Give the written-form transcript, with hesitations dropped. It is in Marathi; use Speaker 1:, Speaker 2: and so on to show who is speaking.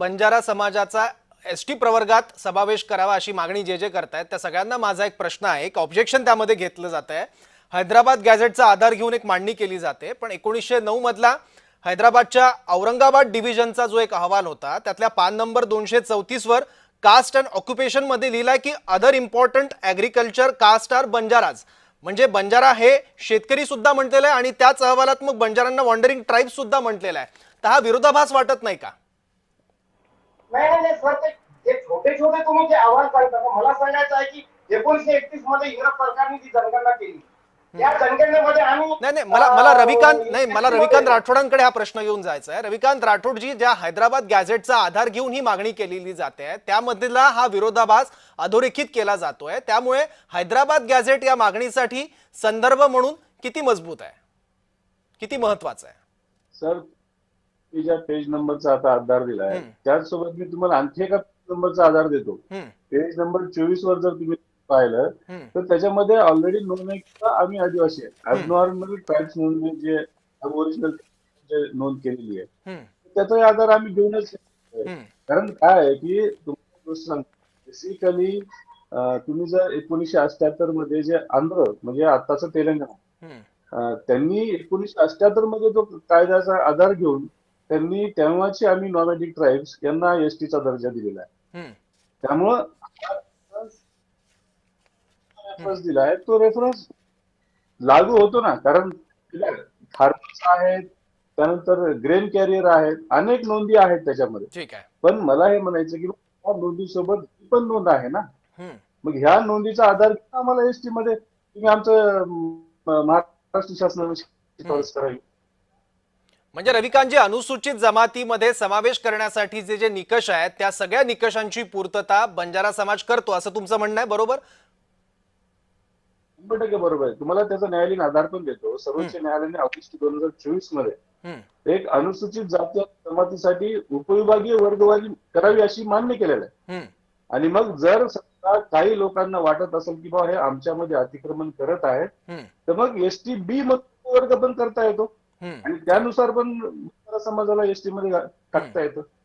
Speaker 1: बंजारा समाजाचा एसटी प्रवर्गात समावेश करावा अशी मागणी जे करतायत त्या सगळ्यांना माझा एक प्रश्न आहे, एक ऑब्जेक्शन त्यामध्ये घेतलं जात आहे। हैदराबाद गॅझेटचा आधार घेऊन एक मांडणी केली जाते, पण 1909 मधला हैदराबादच्या औरंगाबाद डिव्हिजनचा जो एक अहवाल होता त्यातल्या पान नंबर 234 वर कास्ट अँड ऑक्युपेशन मध्ये लिहिलाय की other important agriculture caste are Banjaras, म्हणजे बंजारा हे शेतकरी सुद्धा म्हटलेलं आहे आणि त्याच अहवालात मग बंजारांना वॉन्डरिंग ट्राइब सुद्धा म्हटलेलं आहे। तर हा विरोधाभास वाटत नाही का?
Speaker 2: नाही नाही नाही सर, ते छोटे छोटे तुम्ही जे अहवाल सांगता, मला सांगायचं आहे की 1931 मध्ये इंग्रज सरकारने जी जनगणना केली, त्या जनगणनेमध्ये आम्ही
Speaker 1: नाही नाही मला मला रविकांत राठोडांकडे हा प्रश्न घेऊन जायचा आहे। रविकांत राठोड जी ज्या हैदराबाद गॅझेटचा आधार घेऊन ही मागणी केलेली जाते त्यामधला हा विरोधाभास अधोरेखित केला जातोय, त्यामुळे हैदराबाद गॅझेट या मागणीसाठी संदर्भ म्हणून किती मजबूत आहे, किती महत्वाचा आहे?
Speaker 3: सर, मी ज्या पेज नंबरचा आता आधार दिलाय त्याचसोबत मी तुम्हाला आणखी एका नंबरचा आधार देतो। पेज नंबर 24 वर जर तुम्ही पाहिलं तर त्याच्यामध्ये ऑलरेडी नोंद आहे की आम्ही आदिवासी आहे, ॲबनॉर्मल ट्राइब्स म्हणून जे ओरिजिनल जे नोंद केलेली आहे त्याचा आधार आम्ही घेऊनच, कारण काय आहे की तुम्हाला बेसिकली तुम्ही जर 1978 मध्ये जे आंध्र म्हणजे आताचं तेलंगणा, त्यांनी 1978 मध्ये जो कायद्याचा आधार घेऊन त्यांनी तेव्हाची आम्ही नॉमॅडिक ट्राइब्स यांना एसटीचा दर्जा दिलेला आहे। त्यामुळं रेफरन्स दिलाय, तो रेफरन्स लागू होतो ना, कारण फार्मर्स आहेत, त्यानंतर ग्रेन कॅरियर आहेत, अनेक नोंदी आहेत त्याच्यामध्ये।
Speaker 1: ठीक आहे,
Speaker 3: पण मला हे म्हणायचं की त्या नोंदीसोबत पण नोंद आहे ना, मग ह्या नोंदीचा आधार घेऊन आम्हाला एसटी मध्ये तुम्ही आमचं महाराष्ट्र शासनाने शिफारस करावी।
Speaker 1: म्हणजे रविकांतजी, अनुसूचित जमातीमध्ये समावेश करण्यासाठी जे निकष आहेत त्या सगळ्या निकषांची पूर्तता बंजारा समाज करतो असं तुमचं म्हणणं आहे, बरोबर?
Speaker 3: 100% बरोबर आहे। तुम्हाला त्याचा न्यायालयीन आधार पण देतो। सर्वोच्च न्यायालयाने ऑगस्ट 2024 मध्ये एक अनुसूचित जाती जमातीसाठी उपविभागीय वर्गवारी करावी अशी मान्य केलेलं आहे। आणि मग जर काही लोकांना वाटत असेल की बाबा हे आमच्यामध्ये अतिक्रमण करत आहे, तर मग एसटी बी वर्ग पण करता येतो आणि त्यानुसार पण समाजाला एसटी मध्ये टाकता येतं।